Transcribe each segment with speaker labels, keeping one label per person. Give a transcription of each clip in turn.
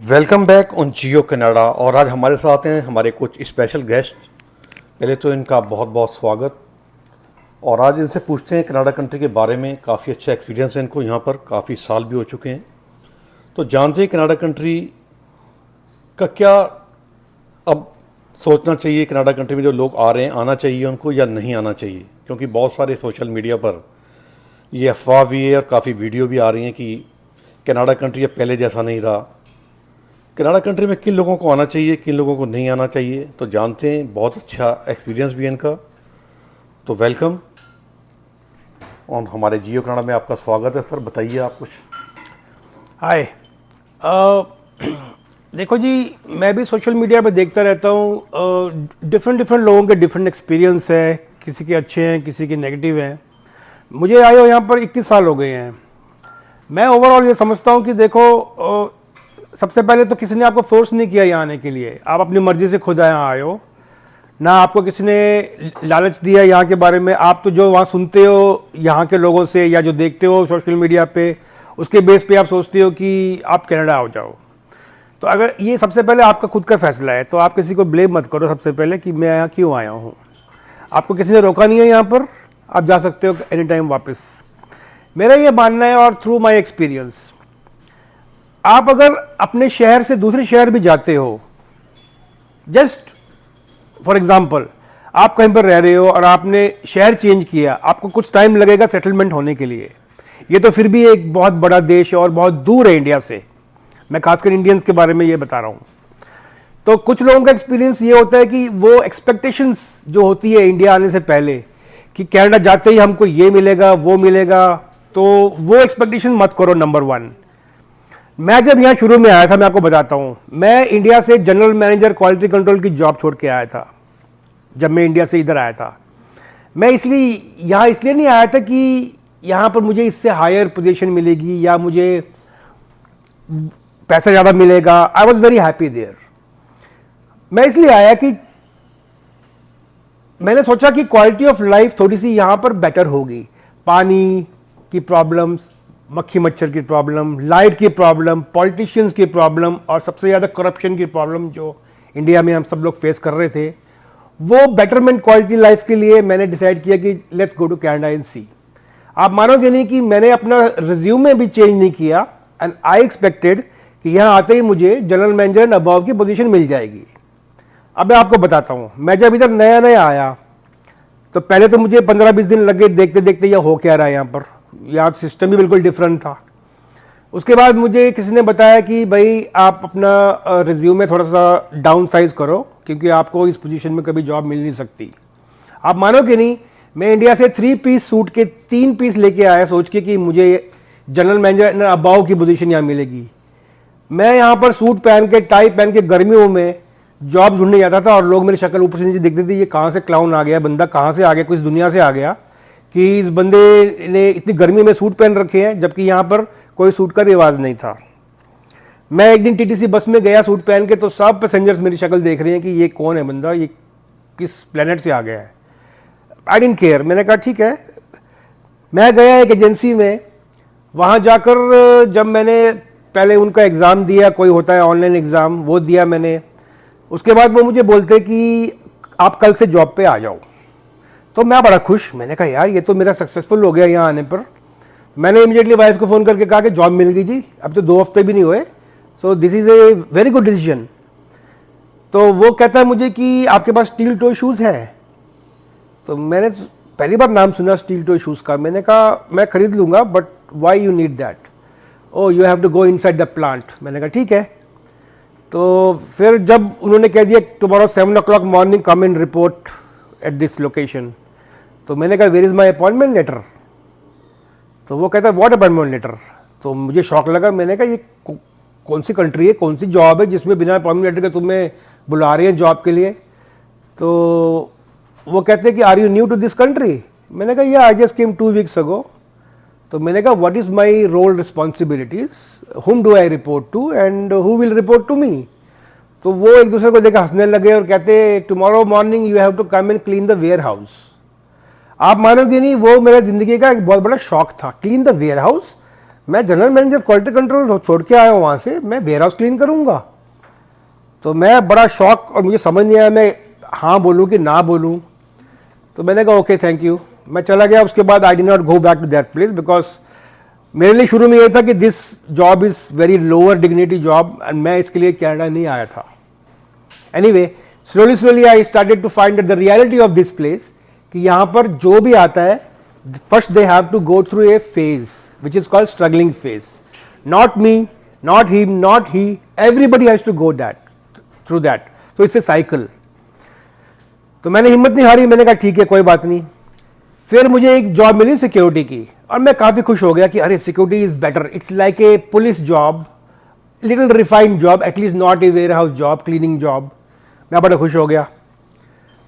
Speaker 1: Welcome back on Jio Canada. और आज हमारे साथ हैं हमारे कुछ स्पेशल गेस्ट। पहले तो इनका बहुत बहुत स्वागत। और आज इनसे पूछते हैं कनाडा कंट्री के बारे में। काफ़ी अच्छा एक्सपीरियंस है इनको, यहाँ पर काफ़ी साल भी हो चुके हैं। तो जानते हैं कनाडा कंट्री का क्या अब सोचना चाहिए। कनाडा कंट्री में जो लोग आ रहे हैं, आना चाहिए उनको या नहीं आना चाहिए, क्योंकि बहुत सारे सोशल मीडिया पर ये अफवाह भी है और काफ़ी वीडियो भी आ रही हैं कि कनाडा कंट्री अब पहले जैसा नहीं रहा। कनाडा कंट्री में किन लोगों को आना चाहिए, किन लोगों को नहीं आना चाहिए, तो जानते हैं। बहुत अच्छा एक्सपीरियंस भी है इनका। तो वेलकम और हमारे जियो कनाडा में आपका स्वागत है। सर बताइए आप कुछ।
Speaker 2: हाय। देखो जी, मैं भी सोशल मीडिया पे देखता रहता हूँ। डिफरेंट लोगों के डिफरेंट एक्सपीरियंस है, किसी के अच्छे हैं, किसी के नेगेटिव हैं। मुझे आए हो यहाँ पर 21 साल हो गए हैं। मैं ओवरऑल ये समझता हूँ कि देखो, सबसे पहले तो किसी ने आपको फोर्स नहीं किया यहाँ आने के लिए। आप अपनी मर्जी से खुद यहाँ आए हो, ना आपको किसी ने लालच दिया यहाँ के बारे में। आप तो जो वहाँ सुनते हो यहाँ के लोगों से या जो देखते हो सोशल मीडिया पे, उसके बेस पे आप सोचते हो कि आप कनाडा आ जाओ। तो अगर ये सबसे पहले आपका खुद का फैसला है तो आप किसी को ब्लेम मत करो सबसे पहले कि मैं यहाँ क्यों आया हूँ। आपको किसी ने रोका नहीं है यहाँ पर, आप जा सकते हो एनी टाइम वापस। मेरा ये मानना है, और थ्रू माई एक्सपीरियंस, आप अगर अपने शहर से दूसरे शहर भी जाते हो, जस्ट फॉर एग्जाम्पल आप कहीं पर रह रहे हो और आपने शहर चेंज किया, आपको कुछ टाइम लगेगा सेटलमेंट होने के लिए। ये तो फिर भी एक बहुत बड़ा देश है और बहुत दूर है इंडिया से। मैं खासकर इंडियंस के बारे में ये बता रहा हूँ। तो कुछ लोगों का एक्सपीरियंस ये होता है कि वो एक्सपेक्टेशंस जो होती है इंडिया आने से पहले कि कनाडा जाते ही हमको ये मिलेगा वो मिलेगा, तो वो एक्सपेक्टेशन मत करो। नंबर वन, मैं जब यहाँ शुरू में आया था, मैं आपको बताता हूँ, मैं इंडिया से जनरल मैनेजर क्वालिटी कंट्रोल की जॉब छोड़ के आया था। जब मैं इंडिया से इधर आया था, मैं इसलिए नहीं आया था कि यहाँ पर मुझे इससे हायर पोजीशन मिलेगी या मुझे पैसा ज़्यादा मिलेगा। I was very happy there. मैं इसलिए आया कि मैंने सोचा कि क्वालिटी ऑफ लाइफ थोड़ी सी यहाँ पर बेटर होगी। पानी की प्रॉब्लम्स, मक्खी मच्छर की प्रॉब्लम, लाइट की प्रॉब्लम, पॉलिटिशियंस की प्रॉब्लम, और सबसे ज़्यादा करप्शन की प्रॉब्लम जो इंडिया में हम सब लोग फेस कर रहे थे, वो बेटरमेंट क्वालिटी लाइफ के लिए मैंने डिसाइड किया कि let's go to Canada and see. आप मानोगे नहीं कि मैंने अपना रिज्यूमे भी चेंज नहीं किया, एंड आई एक्सपेक्टेड कि यहाँ आते ही मुझे जनरल मैनेजर एंड अबव की पोजीशन मिल जाएगी। अब मैं आपको बताता हूँ, मैं जब इधर नया नया आया तो पहले तो मुझे 15-20 दिन लगे देखते देखते यह हो क्या रहा है यहाँ पर। यहाँ सिस्टम भी बिल्कुल डिफरेंट था। उसके बाद मुझे किसी ने बताया कि भाई आप अपना रिज्यूमे थोड़ा सा डाउन साइज करो, क्योंकि आपको इस पोजीशन में कभी जॉब मिल नहीं सकती। आप मानोगे नहीं, मैं इंडिया से 3 पीस सूट के 3 पीस लेके आया सोच के कि मुझे जनरल मैनेजर अबाव की पोजीशन यहाँ मिलेगी। मैं यहाँ पर सूट पहन के, टाई पहन के गर्मियों में जॉब ढूंढने जाता था और लोग मेरी शक्ल ऊपर से नीचे देखते थे, ये कहाँ से क्लाउन आ गया, बंदा कहाँ से आ गया, कुछ दुनिया से आ गया कि इस बंदे ने इतनी गर्मी में सूट पहन रखे हैं, जबकि यहाँ पर कोई सूट का रिवाज नहीं था। मैं एक दिन टीटीसी बस में गया सूट पहन के, तो सब पैसेंजर्स मेरी शक्ल देख रहे हैं कि ये कौन है बंदा, ये किस प्लेनेट से आ गया है। I didn't care. मैंने कहा ठीक है। मैं गया एक एजेंसी में, वहाँ जाकर जब मैंने पहले उनका एग्ज़ाम दिया, कोई होता है ऑनलाइन एग्ज़ाम, वो दिया मैंने। उसके बाद वो मुझे बोलते कि आप कल से जॉब पे आ जाओ। तो मैं बड़ा खुश, मैंने कहा यार ये तो मेरा सक्सेसफुल हो गया यहाँ आने पर। मैंने इमीडिएटली वाइफ को फ़ोन करके कहा कि जॉब मिल गई जी, अब तो 2 हफ्ते भी नहीं हुए, so this is a very good decision. तो वो कहता है मुझे कि आपके पास स्टील टो शूज़ है। तो मैंने पहली बार नाम सुना स्टील टो शूज़ का। मैंने कहा मैं खरीद लूँगा, but why you need that? Oh you have to go inside the plant. मैंने कहा ठीक है। तो फिर जब उन्होंने कह दिया tomorrow 7 o'clock morning come in report at this location, तो मैंने कहा where is my appointment letter? तो वो कहता है व्हाट अपॉइंटमेंट लेटर? तो मुझे शौक लगा। मैंने कहा ये कौन सी कंट्री है, कौन सी जॉब है जिसमें बिना अपॉइंटमेंट लेटर के तुम्हें बुला रहे हैं जॉब के लिए? तो वो कहते हैं कि are you new to this country? मैंने कहा या आई जस्ट केम 2 weeks अगो। तो मैंने कहा what is my role responsibilities, whom do I report to and who will report to me? तो वो एक दूसरे को देखकर हंसने लगे और कहते tomorrow morning you have to come and clean the warehouse. आप मानोगे नहीं, वो मेरा जिंदगी का एक बहुत बड़ा शौक था, क्लीन द वेयर हाउस। मैं जनरल मैनेजर क्वालिटी कंट्रोल छोड़ के आया हूँ वहाँ से, मैं वेयर हाउस क्लीन करूँगा। तो मैं बड़ा शॉक, और मुझे समझ नहीं आया मैं हाँ बोलूँ कि ना बोलूँ। तो मैंने कहा ओके थैंक यू, मैं चला गया। उसके बाद I did not go back to that place, because मेरे लिए शुरू में ये था कि this job is very lower dignity job, and मैं इसके लिए कनाडा नहीं आया था। Anyway, slowly I started to find the reality of this place, कि यहाँ पर जो भी आता है first they have to go through a phase which is called struggling phase. Not me, not him, not he, everybody has to go that through that. तो it's a cycle. तो मैंने हिम्मत नहीं हारी, मैंने कहा ठीक है कोई बात नहीं। फिर मुझे एक जॉब मिली सिक्योरिटी की, और मैं काफ़ी खुश हो गया कि अरे security is better, it's like a police job, little refined job, at least not a warehouse job, cleaning job. मैं बड़ा खुश हो गया।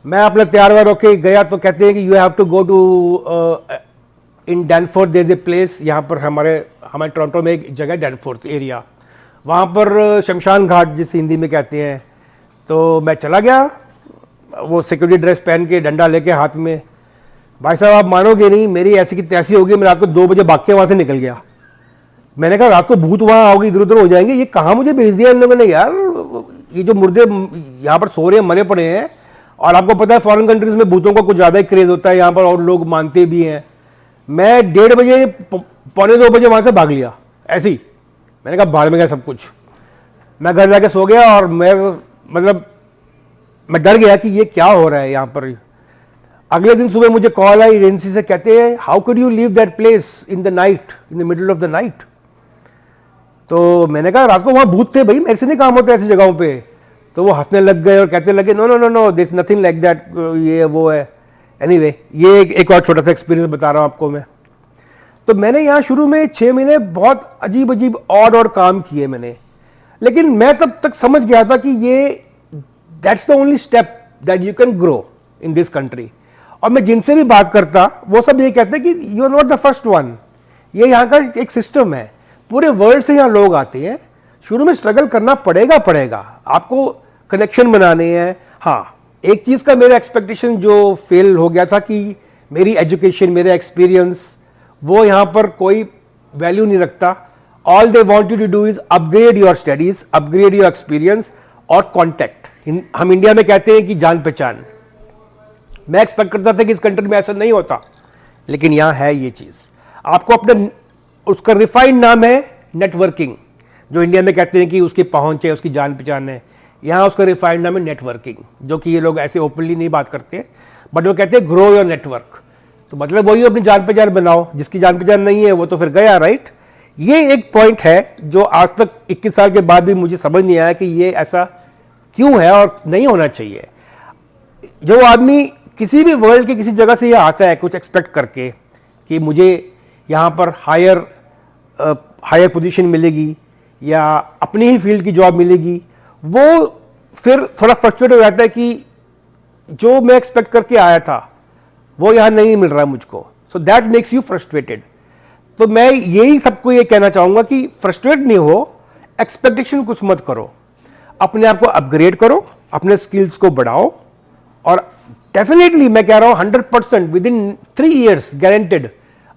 Speaker 2: मैं अपना तैयार वार होके गया, तो कहते हैं कि you have to go to in Danforth, there is a place. यहाँ पर हमारे टोरंटो में एक जगह डैनफोर्थ एरिया, वहाँ पर शमशान घाट जिसे हिंदी में कहते हैं। तो मैं चला गया, वो सिक्योरिटी ड्रेस पहन के, डंडा लेके हाथ में। भाई साहब आप मानोगे नहीं, मेरी ऐसी की तैसी हो गई, मैं रात को 2 बजे भाग के वहाँ से निकल गया। मैंने कहा रात को भूत वहाँ आओगे, इधर उधर हो जाएंगे, ये कहाँ मुझे भेज दिया इन लोगों ने यार। ये जो मुर्दे यहाँ पर सो रहे हैं, मरे पड़े हैं। और आपको पता है फॉरेन कंट्रीज में भूतों का कुछ ज़्यादा ही क्रेज होता है यहाँ पर, और लोग मानते भी हैं। मैं 1:30 बजे, 1:45 बजे वहाँ से भाग लिया ऐसे ही। मैंने कहा बाहर में गया सब कुछ। मैं घर जाके सो गया, और मैं डर गया कि ये क्या हो रहा है यहाँ पर। अगले दिन सुबह मुझे कॉल आई एजेंसी से, कहते हैं how could you leave that place in the night, in the middle of the night. तो मैंने कहा रात को वहाँ भूत थे भाई, मेरे से नहीं काम होता ऐसी जगहों पे। तो वो हंसने लग गए और कहते लगे no no no no, this nothing like that, ये वो है। एनीवे, ये एक और छोटा सा एक्सपीरियंस बता रहा हूँ आपको मैं। तो मैंने यहाँ शुरू में 6 महीने बहुत अजीब अजीब और काम किए मैंने, लेकिन मैं तब तक समझ गया था कि ये that's the only step that you can grow in this country. और मैं जिनसे भी बात करता, वो सब ये कहते हैं कि you are not the first one, ये यहाँ का एक सिस्टम है, पूरे वर्ल्ड से यहाँ लोग आते हैं। शुरू में स्ट्रगल करना पड़ेगा, आपको कनेक्शन बनाने हैं। हाँ, एक चीज़ का मेरा एक्सपेक्टेशन जो फेल हो गया था कि मेरी एजुकेशन, मेरा एक्सपीरियंस, वो यहाँ पर कोई वैल्यू नहीं रखता। All they want you to do is upgrade your studies, upgrade your experience और कॉन्टैक्ट। हम इंडिया में कहते हैं कि जान पहचान। मैं एक्सपेक्ट करता था कि इस कंट्री में ऐसा नहीं होता, लेकिन यहाँ है ये चीज़। आपको अपने, उसका रिफाइंड नाम है नेटवर्किंग। जो इंडिया में कहते हैं कि उसकी पहुंच है, उसकी जान पहचान है, यहाँ उसका रिफाइंड नाम है नेटवर्किंग, जो कि ये लोग ऐसे ओपनली नहीं बात करते, बट वो कहते हैं ग्रो योर नेटवर्क। तो मतलब वही अपनी जान पहचान बनाओ, जिसकी जान पहचान नहीं है वो तो फिर गया, राइट। ये एक पॉइंट है जो आज तक 21 साल के बाद भी मुझे समझ नहीं आया कि ये ऐसा क्यों है और नहीं होना चाहिए। जो आदमी किसी भी वर्ल्ड के किसी जगह से ये आता है कुछ एक्सपेक्ट करके कि मुझे यहाँ पर हायर पोजीशन मिलेगी या अपनी ही फील्ड की जॉब मिलेगी, वो फिर थोड़ा फ्रस्ट्रेट हो जाता है कि जो मैं एक्सपेक्ट करके आया था वो यहाँ नहीं मिल रहा मुझको। So that makes U frustrated. तो मैं यही सबको ये कहना चाहूँगा कि फ्रस्ट्रेट नहीं हो, एक्सपेक्टेशन कुछ मत करो, अपने आप को अपग्रेड करो, अपने स्किल्स को बढ़ाओ, और डेफिनेटली मैं कह रहा हूँ 100% विद इन 3 years गारंटेड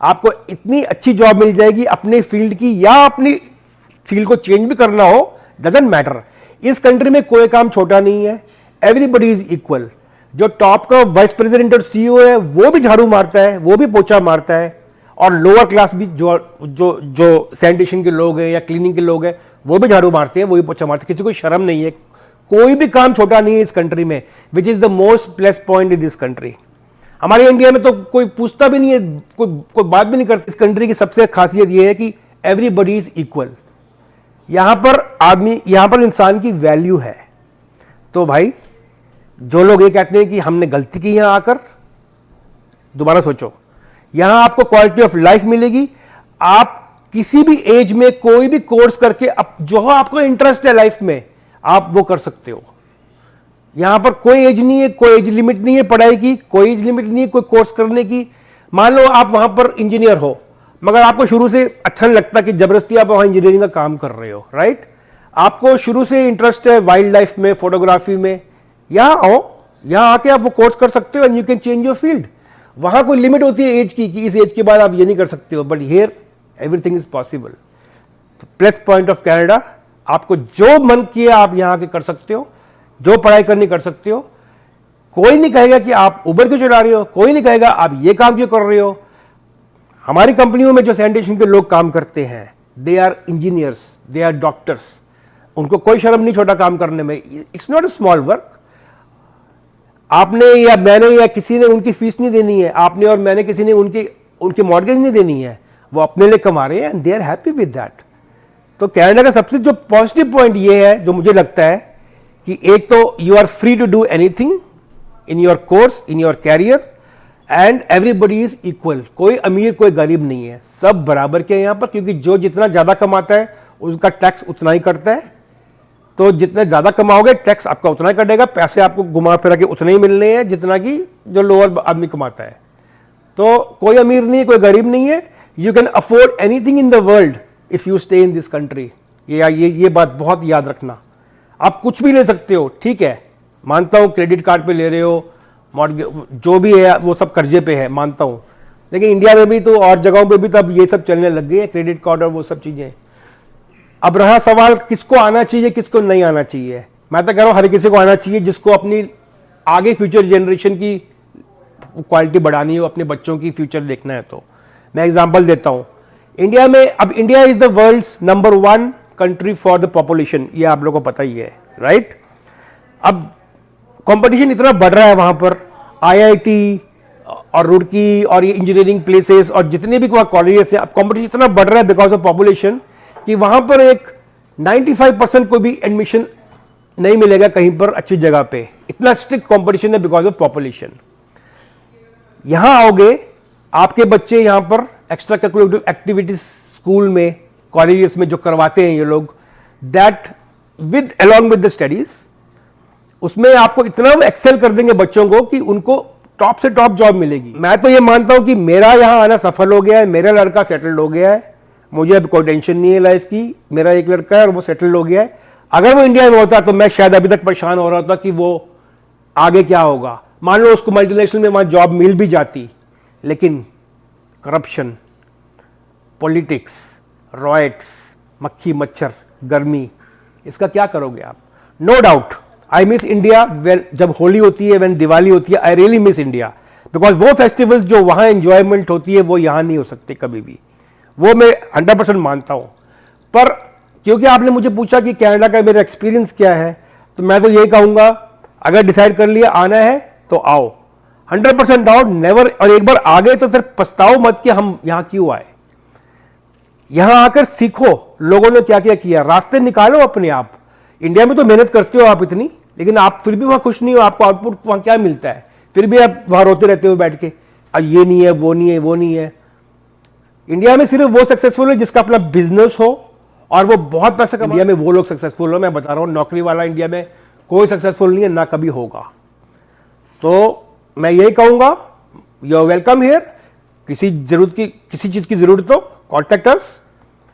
Speaker 2: आपको इतनी अच्छी जॉब मिल जाएगी अपने फील्ड की, या अपनी फील्ड को चेंज भी करना हो, डजेंट मैटर। इस कंट्री में कोई काम छोटा नहीं है, एवरीबडी इज इक्वल। जो टॉप का वाइस प्रेसिडेंट और सीईओ है वो भी झाड़ू मारता है, वो भी पोछा मारता है, और लोअर क्लास भी जो सैनिटेशन के लोग हैं या क्लीनिंग के लोग हैं वो भी झाड़ू मारते हैं, वो भी पोछा मारते हैं। किसी को शर्म नहीं है, कोई भी काम छोटा नहीं है इस कंट्री में, which is the most plus point in this country. हमारे इंडिया में तो कोई पूछता भी नहीं है, कोई बात भी नहीं करता। इस कंट्री की सबसे खासियत यह है कि एवरीबडी इज इक्वल। यहां पर इंसान की वैल्यू है। तो भाई जो लोग ये कहते हैं कि हमने गलती की यहां आकर, दोबारा सोचो, यहां आपको क्वालिटी ऑफ लाइफ मिलेगी। आप किसी भी एज में कोई भी कोर्स करके जो आपको इंटरेस्ट है लाइफ में, आप वो कर सकते हो। यहां पर कोई एज नहीं है, कोई एज लिमिट नहीं है पढ़ाई की, कोई एज लिमिट नहीं है कोई कोर्स करने की। मान लो आप वहां पर इंजीनियर हो, मगर आपको शुरू से अच्छा नहीं लगता कि जबरदस्ती आप वहां इंजीनियरिंग का काम कर रहे हो, राइट। आपको शुरू से इंटरेस्ट है वाइल्ड लाइफ में, फोटोग्राफी में, यहां आओ, यहां आके आप वो कोर्स कर सकते हो and you can change your field. वहां कोई लिमिट होती है एज की कि इस एज के बाद आप ये नहीं कर सकते हो, but here everything is possible. तो प्लस पॉइंट ऑफ कनाडा, आपको जो मन किया आप यहाँ के कर सकते हो, जो पढ़ाई करनी कर सकते हो। कोई नहीं कहेगा कि आप उबर क्यों चला रहे हो, कोई नहीं कहेगा आप ये काम क्यों कर रहे हो। हमारी कंपनियों में जो सैनिटेशन के लोग काम करते हैं, they are engineers, they are doctors, उनको कोई शर्म नहीं छोटा काम करने में। It's not a small work. आपने या मैंने या किसी ने उनकी फीस नहीं देनी है, आपने और मैंने किसी ने उनकी मॉर्गेज नहीं देनी है, वो अपने लिए कमा रहे हैं and they are happy with that. तो कनाडा का सबसे जो पॉजिटिव पॉइंट ये है, जो मुझे लगता है कि एक तो you are free to do anything in your course, in your career, and everybody is equal. कोई अमीर कोई गरीब नहीं है, सब बराबर के यहाँ पर, क्योंकि जो जितना ज्यादा कमाता है उसका टैक्स उतना ही करता है। तो जितने ज्यादा कमाओगे टैक्स आपका उतना ही कटेगा, पैसे आपको घुमा फिरा के उतने ही मिलने हैं जितना कि जो लोअर आदमी कमाता है। तो कोई अमीर नहीं है, कोई गरीब नहीं है। You can afford anything in the world if you stay in this country. ये बात बहुत याद रखना। आप कुछ भी ले सकते हो, ठीक है, मानता हूं क्रेडिट कार्ड पे ले रहे हो, जो भी है वो सब कर्जे पे है, मानता हूं, लेकिन इंडिया में भी तो और जगहों पे भी तो अब ये सब चलने लग गए हैं, क्रेडिट कार्ड और वो सब चीजें। अब रहा सवाल किसको आना चाहिए किसको नहीं आना चाहिए। मैं तो कह रहा हूं हर किसी को आना चाहिए जिसको अपनी आगे फ्यूचर जनरेशन की क्वालिटी बढ़ानी हो, अपने बच्चों की फ्यूचर देखना है। तो मैं एग्जांपल देता हूं, इंडिया में अब India is the world's number 1 country for the population, ये आप लोगों को पता ही है, राइट। अब कंपटीशन इतना बढ़ रहा है वहां पर, आईआईटी और रुड़की और ये इंजीनियरिंग प्लेसेस और जितने भी कॉलेजेस हैं, अब कंपटीशन इतना बढ़ रहा है बिकॉज ऑफ पॉपुलेशन कि वहां पर एक 95% को भी एडमिशन नहीं मिलेगा कहीं पर अच्छी जगह पे। इतना स्ट्रिक्ट कंपटीशन है बिकॉज ऑफ पॉपुलेशन। यहां आओगे, आपके बच्चे यहां पर एक्स्ट्रा करिकुलर एक्टिविटीज स्कूल में, कॉलेजेस में जो करवाते हैं ये लोग, that with along with the studies, उसमें आपको इतना एक्सेल कर देंगे बच्चों को कि उनको टॉप से टॉप जॉब मिलेगी। मैं तो ये मानता हूं कि मेरा यहां आना सफल हो गया है, मेरा लड़का सेटल्ड हो गया है, मुझे अब कोई टेंशन नहीं है लाइफ की। मेरा एक लड़का है और वो सेटल्ड हो गया है। अगर वो इंडिया में होता तो मैं शायद अभी तक परेशान हो रहा था कि वो आगे क्या होगा। मान लो उसको मल्टीनेशनल में वहां जॉब मिल भी जाती, लेकिन करप्शन, पॉलिटिक्स, रॉयट्स, मक्खी मच्छर, गर्मी, इसका क्या करोगे आप। No doubt I miss India when जब होली होती है, वेन दिवाली होती है, I really miss India, because वो फेस्टिवल्स जो वहां एंजॉयमेंट होती है वो यहां नहीं हो सकते कभी भी। वो मैं 100% मानता हूं। पर क्योंकि आपने मुझे पूछा कि कनाडा का मेरा एक्सपीरियंस क्या है, तो मैं तो यही कहूंगा, अगर डिसाइड कर लिया आना है तो आओ, 100% आओ, नेवर। और एक बार आ गए तो फिर पछताओ मत कि हम यहां क्यों आए। यहां आकर सीखो लोगों ने क्या क्या किया, रास्ते निकालो अपने आप। इंडिया में तो मेहनत करते हो आप इतनी, लेकिन आप फिर भी वहां खुश नहीं हो, आपको आउटपुट वहां क्या मिलता है, फिर भी आप वहां रोते रहते हो बैठ के, ये नहीं है, वो नहीं है, वो नहीं है। इंडिया में सिर्फ वो सक्सेसफुल है जिसका अपना बिजनेस हो और वो बहुत पैसा कमा। इंडिया में वो लोग सक्सेसफुल हो, मैं बता रहा हूं, नौकरी वाला इंडिया में कोई सक्सेसफुल नहीं है, ना कभी होगा। तो मैं यही कहूंगा, यू आर वेलकम हियर। किसी चीज की जरूरत हो, contact us,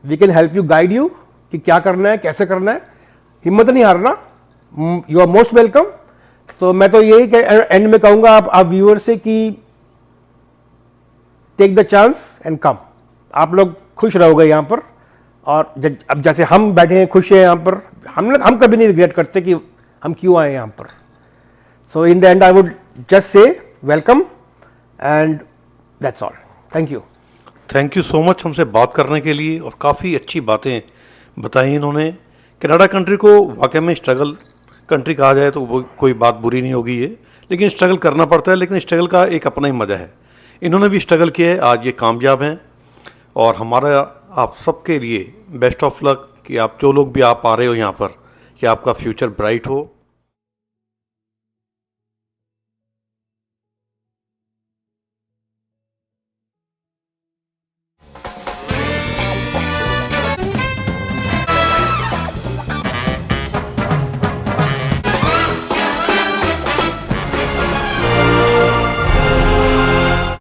Speaker 2: we can help you, guide you कि क्या करना है, कैसे करना है। हिम्मत नहीं हारना, यू आर मोस्ट वेलकम। तो मैं तो यही एंड में कहूंगा आप व्यूअर से कि take the chance and come. आप लोग खुश रहोगे यहाँ पर, और अब जैसे हम बैठे हैं खुश हैं यहाँ पर, हम कभी नहीं रिग्रेट करते कि हम क्यों आए यहाँ पर। So in the end I would just say welcome and that's all. Thank you.
Speaker 1: Thank you so much हमसे बात करने के लिए, और काफ़ी अच्छी बातें बताई इन्होंने। कनाडा कंट्री को वाकई में स्ट्रगल कंट्री कहा जाए तो वो कोई बात बुरी नहीं होगी ये, लेकिन स्ट्रगल करना पड़ता है, लेकिन स्ट्रगल का एक अपना ही मज़ा है। इन्होंने भी स्ट्रगल किया है, आज ये कामयाब हैं। और हमारा आप सबके लिए बेस्ट ऑफ लक कि आप जो लोग भी आप आ रहे हो यहाँ पर, कि आपका फ्यूचर ब्राइट हो।